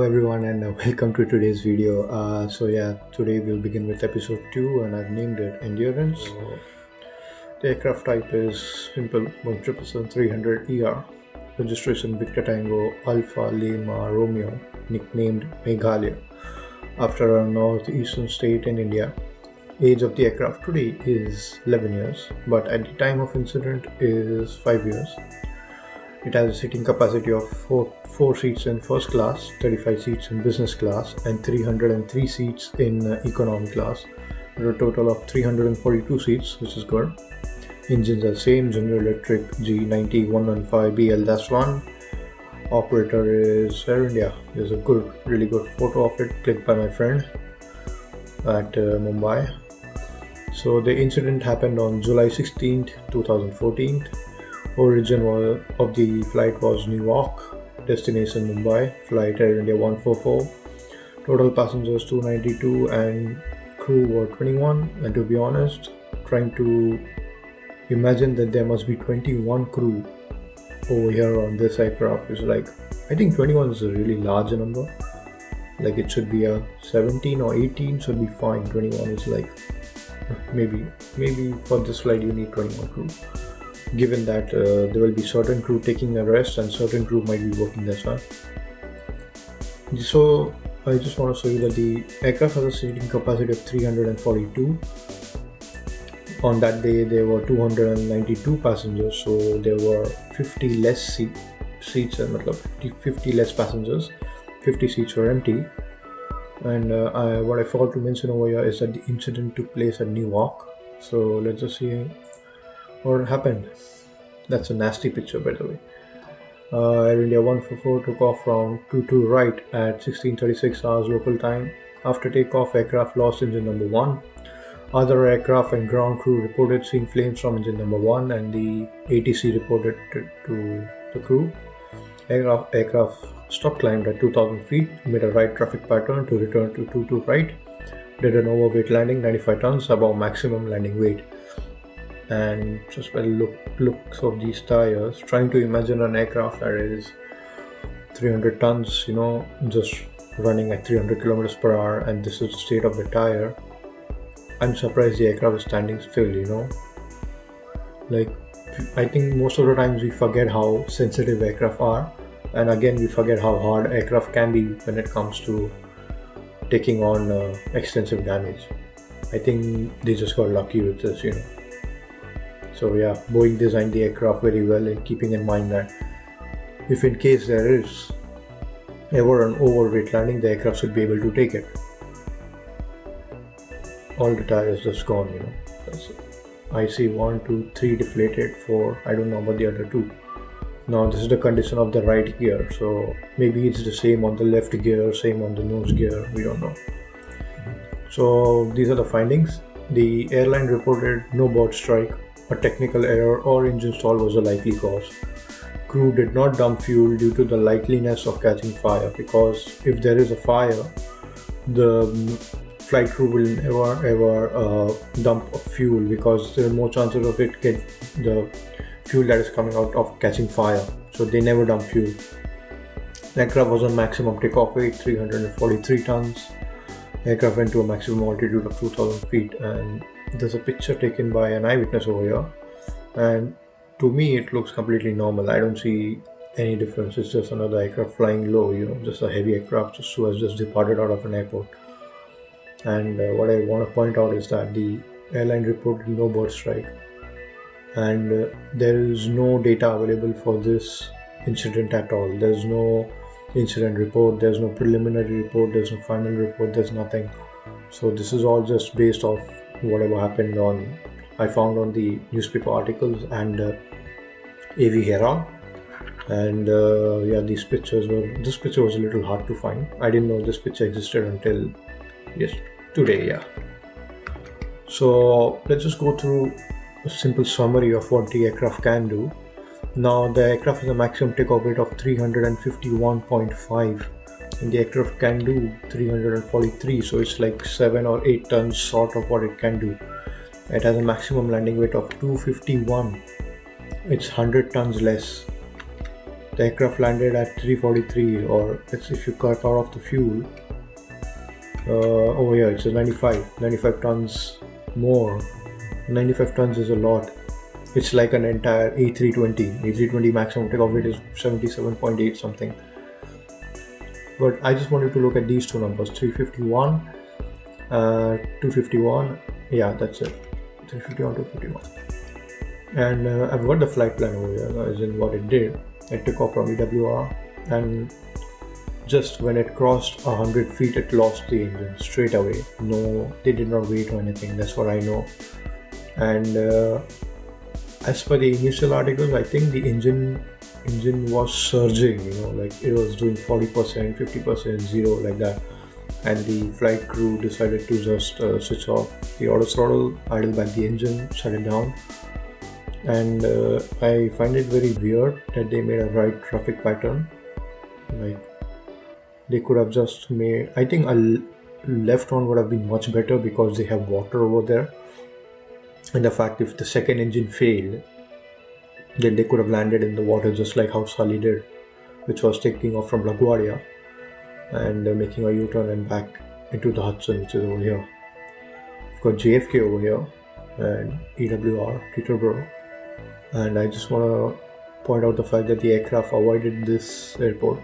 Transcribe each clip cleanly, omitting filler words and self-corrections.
everyone and welcome to today's video. Today we'll begin with episode 2 and I've named it Endurance. The aircraft type is simple Boeing 777-300ER. Registration Victor Tango Alpha Lima Romeo, nicknamed Meghalaya, after a northeastern state in India. Age of the aircraft today is 11 years, but at the time of incident is 5 years. It has a seating capacity of 4 seats in first class, 35 seats in business class, and 303 seats in economy class, with a total of 342 seats, which is good. Engines are same, General Electric G90-115BL-1. Operator is Air India. There's a really good photo of it clicked by my friend at Mumbai. So the incident happened on July 16th, 2014. Origin of the flight was Newark, destination Mumbai, flight Air India 144. Total passengers 292 and crew were 21. And to be honest, trying to imagine that there must be 21 crew over here on this aircraft is like, I think 21 is a really large number. Like it should be a 17 or 18 should be fine. 21 is like, maybe for this flight you need 21 crew. Given that there will be certain crew taking a rest and certain crew might be working, that's why. So I just want to show you that the aircraft has a seating capacity of 342. On that day there were 292 passengers, so there were 50 less seats and 50 less passengers. 50 seats were empty. And what I forgot to mention over here is that the incident took place at Newark. So let's just see what happened. That's a nasty picture, by the way. Air India 144 took off from 22 right at 16:36 hours local time. After takeoff, aircraft lost engine number 1. Other aircraft and ground crew reported seeing flames from engine number 1, and the ATC reported to the crew. Aircraft stop climbed at 2000 feet, made a right traffic pattern to return to 22 right, did an overweight landing 95 tons above maximum landing weight. And just by the looks of these tires, trying to imagine an aircraft that is 300 tons, just running at 300 kilometers per hour, and this is the state of the tire. I'm surprised the aircraft is standing still, Like, I think most of the times we forget how sensitive aircraft are, and again we forget how hard aircraft can be when it comes to taking on extensive damage. I think they just got lucky with this, So yeah, Boeing designed the aircraft very well, in keeping in mind that if in case there is ever an overweight landing, the aircraft should be able to take it. All the tires just gone, That's it. I see 1, 2, 3 deflated, 4, I don't know about the other 2. Now this is the condition of the right gear, so maybe it's the same on the left gear, same on the nose gear, we don't know. So these are the findings. The airline reported no bird strike. A technical error or engine stall was a likely cause. Crew did not dump fuel due to the likeliness of catching fire, because if there is a fire, the flight crew will never ever dump fuel, because there are more chances of it get the fuel that is coming out of catching fire. So they never dump fuel. The aircraft was on maximum takeoff weight 343 tons. Aircraft went to a maximum altitude of 2000 feet, and there's a picture taken by an eyewitness over here, and to me it looks completely normal. I don't see any difference. It's just another aircraft flying low, just a heavy aircraft just who has just departed out of an airport. And what I want to point out is that the airline reported no bird strike, and there is no data available for this incident at all. There's no incident report, there's no preliminary report, there's no final report, there's nothing. So this is all just based off whatever happened I found on the newspaper articles and AV Herald. And this picture was a little hard to find. I didn't know this picture existed until today. So let's just go through a simple summary of what the aircraft can do. Now the aircraft has a maximum takeoff weight of 351.5, and the aircraft can do 343, so it's like 7 or 8 tons short of what it can do. It has a maximum landing weight of 251. It's 100 tons less. the aircraft landed at 343, or if you cut out of the fuel, over here it says 95 tons more. 95 tons is a lot. It's like an entire A320 maximum takeoff weight is 77.8 something. But I just wanted to look at these two numbers, 351, 251. Yeah, that's it. 351, 251. And I've got the flight plan over here, as in what it did. It took off from EWR, and just when it crossed 100 feet, it lost the engine straight away. No, they did not wait or anything. That's what I know. And as per the initial articles, I think the engine was surging, like it was doing 40%, 50%, 0 like that. And the flight crew decided to just switch off the auto throttle, idle back the engine, shut it down. And I find it very weird that they made a right traffic pattern. Like, they could have just made, I think a left one would have been much better, because they have water over there. And the fact, if the second engine failed, then they could have landed in the water, just like how Sully did, which was taking off from LaGuardia and making a U-turn and back into the Hudson, which is over here. We've got JFK over here and EWR, Peterborough. And I just want to point out the fact that the aircraft avoided this airport.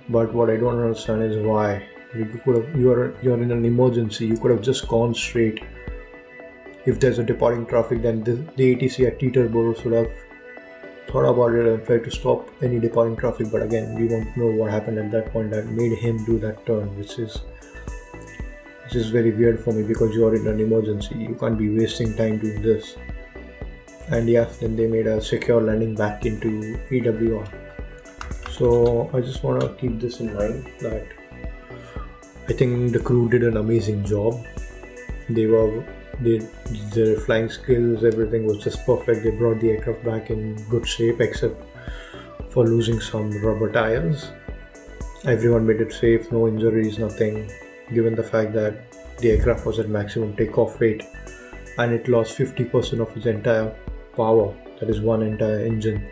But what I don't understand is why. You're in an emergency. You could have just gone straight. If there's a departing traffic, then the ATC at Peterborough should have thought about it and tried to stop any departing traffic. But again, we don't know what happened at that point that made him do that turn, which is very weird for me, because you are in an emergency. You can't be wasting time doing this. And yeah, then they made a secure landing back into EWR. So I just want to keep this in mind, that I think the crew did an amazing job. Their flying skills, everything was just perfect. They brought the aircraft back in good shape, except for losing some rubber tires. Everyone made it safe, no injuries, nothing, given the fact that the aircraft was at maximum takeoff weight and it lost 50% of its entire power, that is one entire engine.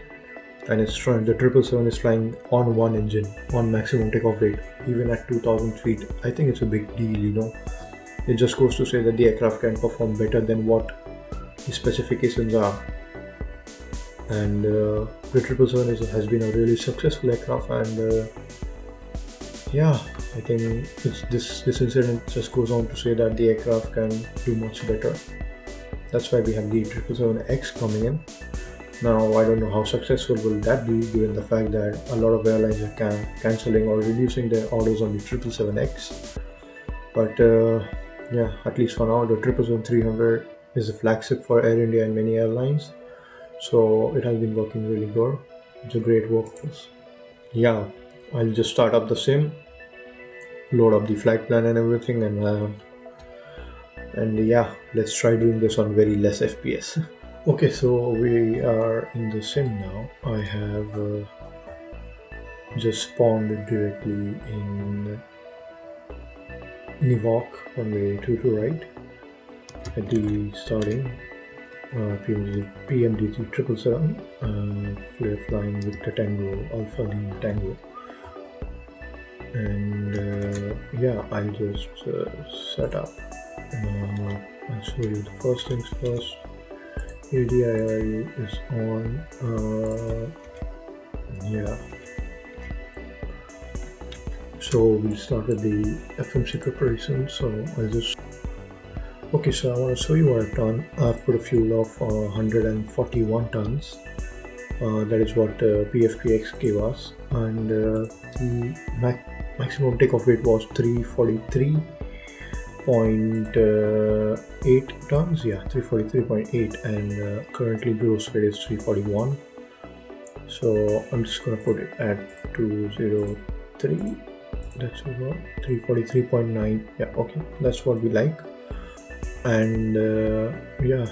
And it's trying, the 777 is flying on one engine, on maximum takeoff weight, even at 2000 feet. I think it's a big deal, It just goes to say that the aircraft can perform better than what the specifications are. And the 777 has been a really successful aircraft, and yeah, I think this incident just goes on to say that the aircraft can do much better. That's why we have the 777X coming in. Now, I don't know how successful will that be, given the fact that a lot of airlines are cancelling or reducing their orders on the 777X. But yeah, at least for now, the 777-300 is a flagship for Air India and many airlines. So it has been working really good. It's a great workhorse. Yeah, I'll just start up the sim, load up the flight plan and everything, and yeah, let's try doing this on very less FPS. Okay, so we are in the sim now. I have just spawned directly in Newark, runway 22 right, at the starting PMDG 777. We're flying with the Tango, Alpha Lima Tango. And yeah, I'll just set up. I'll show you the first things first. ADIR is on. Yeah. So we started the FMC preparation. So I'll just. Okay, so I want to show you what I've done. I've put a fuel of 141 tons. That is what PFPX gave us, and the maximum takeoff weight was 343.8 tons. Yeah, 343.8, and currently gross weight is 341. So I'm just gonna put it at 203. That's about 343.9. Yeah, okay, that's what we like. And yeah,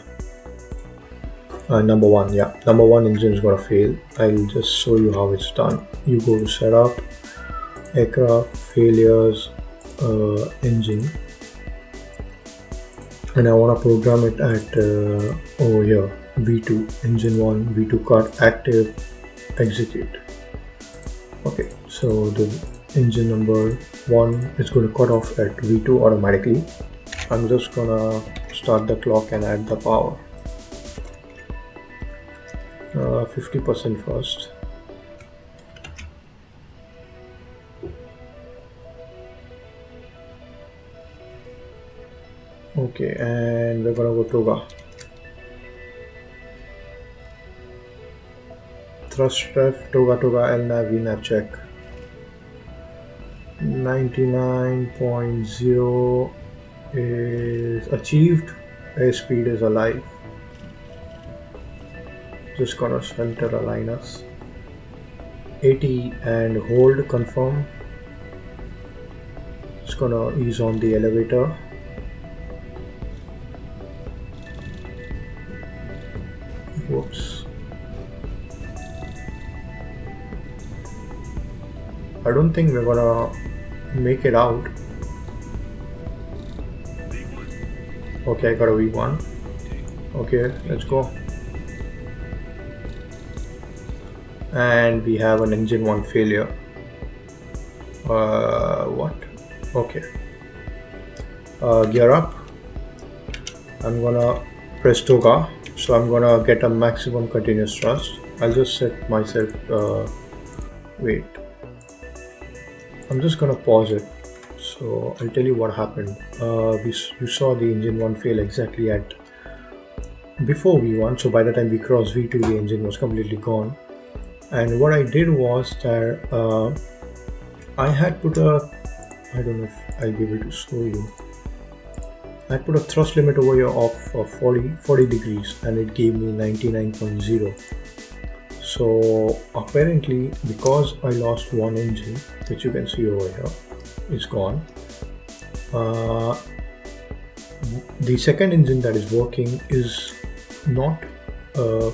number one engine is gonna fail. I'll just show you how it's done. You go to setup, aircraft, failures, engine, and I want to program it at over here, V2, engine 1, V2 cut, active, execute. Okay, so the engine number 1 is going to cut off at V2 automatically. I'm just gonna start the clock and add the power. 50% first. Okay, and we're gonna go Toga. Thrust ref, Toga, LNAV, VNAV check. 99.0 is achieved. Airspeed is alive. Just gonna center align us. 80 and hold, confirm. Just gonna ease on the elevator. Whoops. I don't think we're gonna make it out. Okay, I got a V1. Okay, let's go. And we have an engine 1 failure. What? Okay. Gear up. I'm gonna press Toga. So I'm gonna get a maximum continuous thrust. I'll just set myself, wait. I'm just gonna pause it. So I'll tell you what happened. We saw the engine 1 fail exactly at before V1. So by the time we crossed V2, the engine was completely gone. And what I did was that I had put a, I don't know if I'll be able to show you. I put a thrust limit over here of 40 degrees and it gave me 99.0. So apparently, because I lost one engine, which you can see over here, it's gone. The second engine that is working is not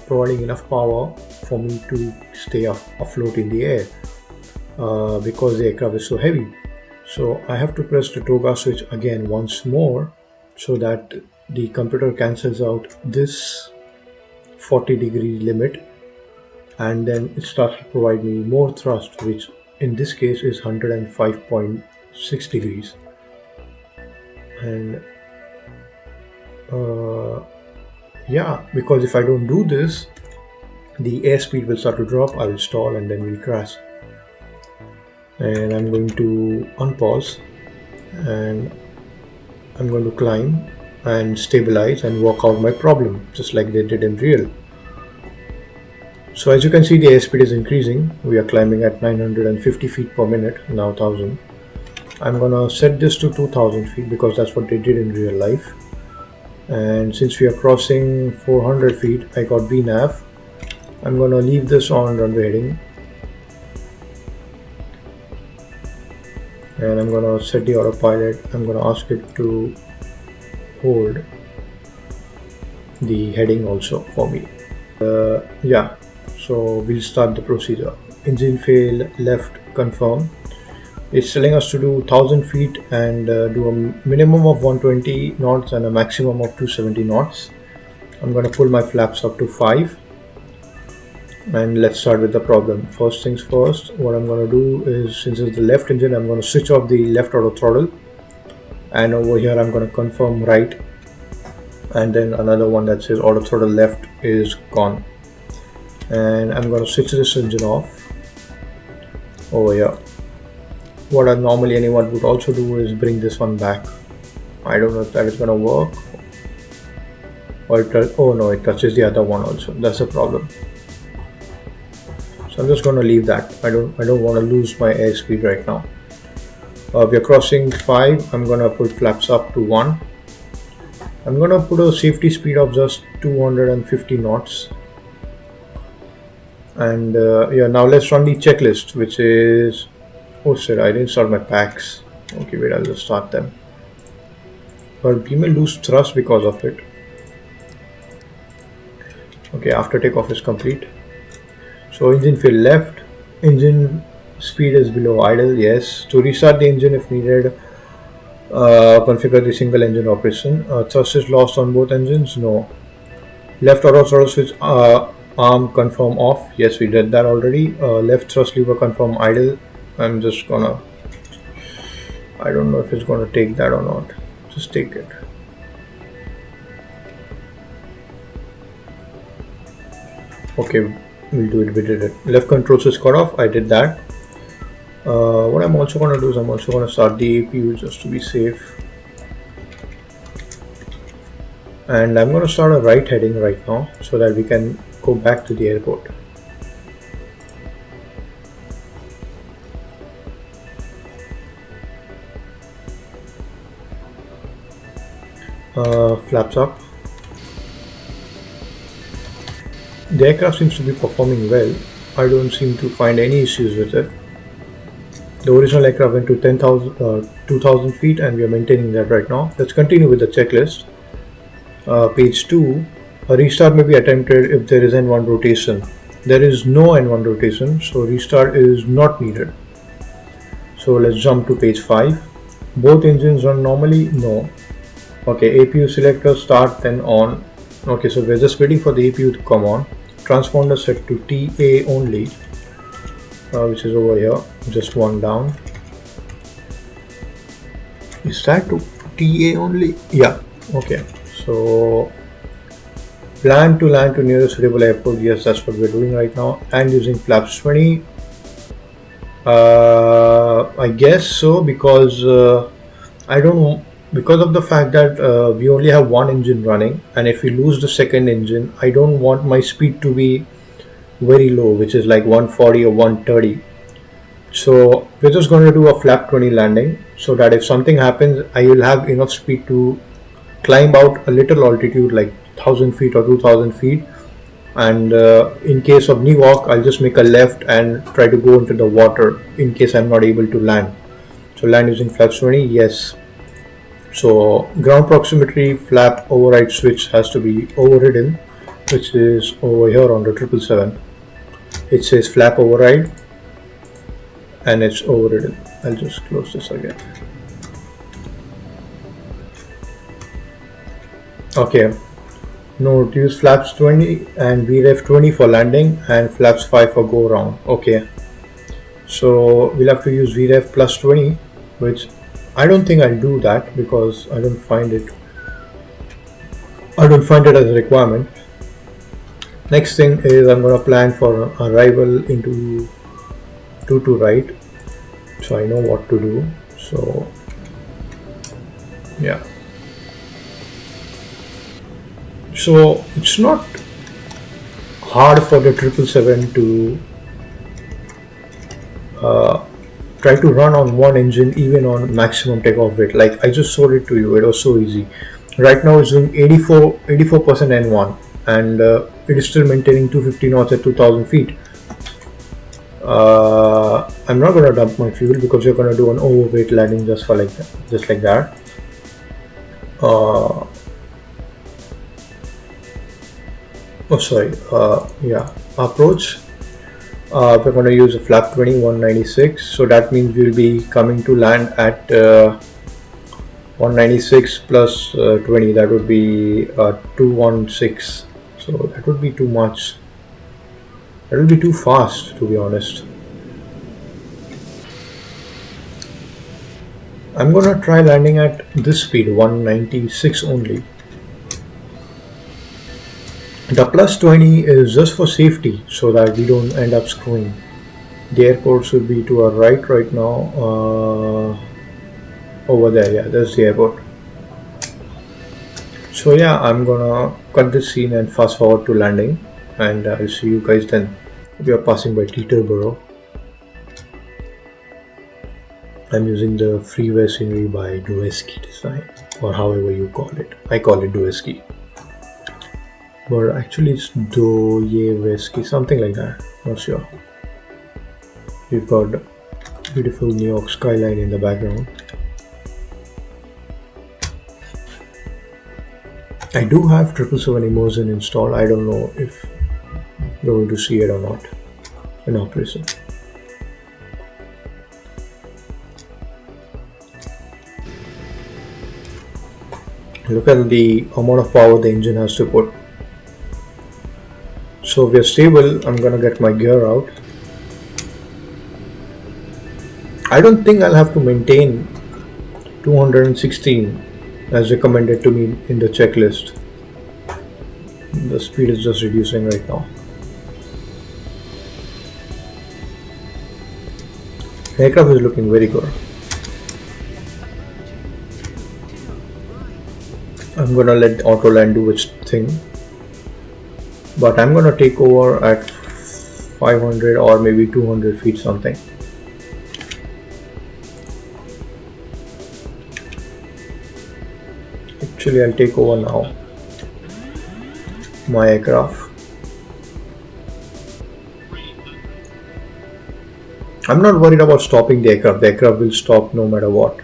providing enough power for me to stay afloat in the air because the aircraft is so heavy. So I have to press the Toga switch again once more so that the computer cancels out this 40 degree limit, and then it starts to provide me more thrust, which in this case is 105.6 degrees. And yeah, because if I don't do this, the airspeed will start to drop, I will stall, and then we'll crash. And I'm going to unpause and I'm going to climb and stabilize and work out my problem just like they did in real. So as you can see, the airspeed is increasing. We are climbing at 950 feet per minute, now 1000. I'm gonna set this to 2000 feet because that's what they did in real life. And since we are crossing 400 feet, I got VNAV. I'm gonna leave this on runway heading. And I'm gonna set the autopilot. I'm gonna ask it to hold the heading also for me. Yeah, so we'll start the procedure. Engine fail, left, confirm. It's telling us to do 1000 feet and do a minimum of 120 knots and a maximum of 270 knots. I'm gonna pull my flaps up to 5. And let's start with the problem. First things first, what I'm going to do is, since it's the left engine, I'm going to switch off the left auto throttle, and over here I'm going to confirm right, and then another one that says auto throttle left is gone, and I'm going to switch this engine off over here. What normally anyone would also do is bring this one back. I don't know if that is going to work, or oh no, it touches the other one also. That's a problem. So I'm just going to leave that. I don't want to lose my airspeed right now. We are crossing 5. I'm going to put flaps up to 1. I'm going to put a safety speed of just 250 knots. And yeah, now let's run the checklist, which is, oh shit, I didn't start my packs. Okay, wait, I'll just start them. But we may lose thrust because of it. Okay, after takeoff is complete. So engine fail left, engine speed is below idle, yes. To restart the engine if needed, configure the single engine operation. Thrust is lost on both engines, no. Left auto throttle switch Arm confirm off. Yes, we did that already. Left thrust lever confirm idle. I'm just gonna, I don't know if it's gonna take that or not. Just take it. Okay, we'll do it. We did it. Left control switch cut off. I did that. What I'm also gonna do is I'm also gonna start the APU just to be safe. And I'm gonna start a right heading right now so that we can go back to the airport. Flaps up. The aircraft seems to be performing well. I don't seem to find any issues with it. The original aircraft went to 2,000 feet and we are maintaining that right now. Let's continue with the checklist. Page 2. A restart may be attempted if there is N1 rotation. There is no N1 rotation, so restart is not needed. So let's jump to page 5. Both engines run normally? No. Okay, APU selector start then on. Okay, so we're just waiting for the APU to come on. Transponder set to TA only, which is over here, just one down. Is that to TA only? Yeah, okay. So plan to land to nearest suitable airport. Yes, that's what we're doing right now, and using flaps 20. I guess so, because I don't know, because of the fact that we only have one engine running, and if we lose the second engine, I don't want my speed to be very low, which is like 140 or 130. So we're just going to do a flap 20 landing so that if something happens, I will have enough speed to climb out a little altitude like 1000 feet or 2000 feet, and in case of Newark, I'll just make a left and try to go into the water in case I'm not able to land. So land using flaps 20, yes. So ground proximity flap override switch has to be overridden, which is over here on the 777. It says flap override and it's overridden. I'll just close this again. Okay, note use flaps 20 and VREF 20 for landing and flaps 5 for go round. Okay, so we'll have to use VREF plus 20, which I don't think I'll do that because I don't find it as a requirement. Next thing is I'm going to plan for arrival into 2 right, so I know what to do. So yeah, so it's not hard for the 777 to try to run on one engine even on maximum takeoff weight. Like I just showed it to you, it was so easy. Right now it's doing 84% N1 and it is still maintaining 250 knots at 2000 feet. I'm not going to dump my fuel because we're going to do an overweight landing just like that. Approach. We're going to use a flap 20 196, so that means we'll be coming to land at 196 plus 20, that would be 216. So that would be too much. That will be too fast, to be honest. I'm gonna try landing at this speed, 196 only. The plus 20 is just for safety so that we don't end up screwing. The airport should be to our right now. Over there, yeah, that's the airport. So yeah, I'm gonna cut this scene and fast forward to landing, and I'll see you guys then. We are passing by Teterboro. I'm using the freeway scenery by Doeski design, or however you call it. I call it Doeski, but actually it's Doyeveski, something like that, not sure. We've got beautiful New York skyline in the background. I do have 777 Immersion installed. I don't know if you're going to see it or not in operation. Look at the amount of power the engine has to put. So we are stable. I'm gonna get my gear out. I don't think I'll have to maintain 216 as recommended to me in the checklist. The speed is just reducing right now. Aircraft is looking very good. I'm gonna let Autoland do its thing, but I'm gonna take over at 500 or maybe 200 feet something. Actually, I'll take over now. My aircraft. I'm not worried about stopping the aircraft. The aircraft will stop no matter what,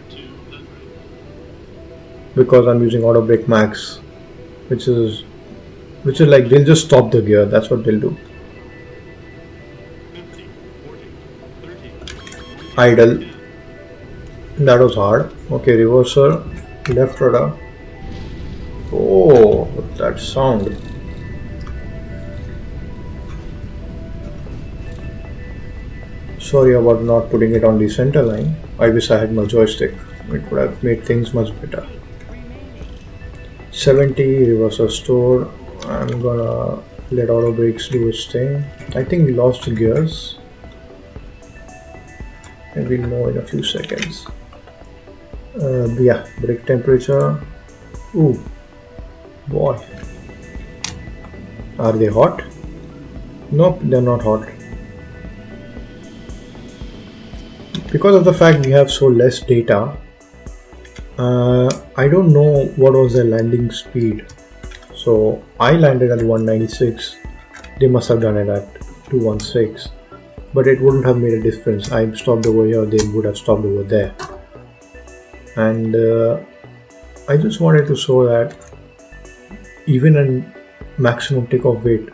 because I'm using auto brake max, which is like they'll just stop the gear. That's what they'll do. Idle. That was hard. Okay, reverser, left rudder. Oh, that sound. Sorry about not putting it on the center line. I wish I had my joystick. It would have made things much better. 70, reverser stored. I'm gonna let auto brakes do its thing. I think we lost the gears. And we'll know in a few seconds. Yeah, brake temperature. Ooh, boy. Are they hot? Nope, they're not hot. Because of the fact we have so less data, I don't know what was the landing speed. So I landed at 196. They must have done it at 216, but it wouldn't have made a difference. I stopped over here, they would have stopped over there. And I just wanted to show that even in maximum takeoff weight,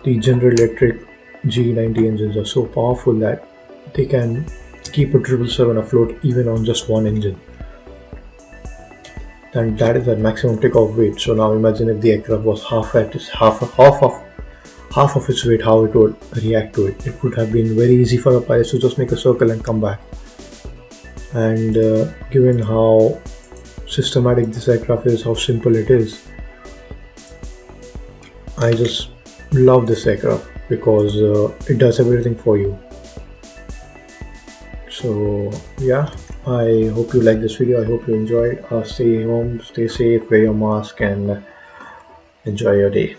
the General Electric GE90 engines are so powerful that they can keep a 777 afloat even on just one engine. And that is at maximum takeoff weight. So now imagine if the aircraft was half of its weight, how it would react to it. It would have been very easy for the pilots to just make a circle and come back. And given how systematic this aircraft is, how simple it is, I just love this aircraft because it does everything for you. So yeah, I hope you like this video. I hope you enjoyed. Stay home, stay safe, wear your mask, and enjoy your day.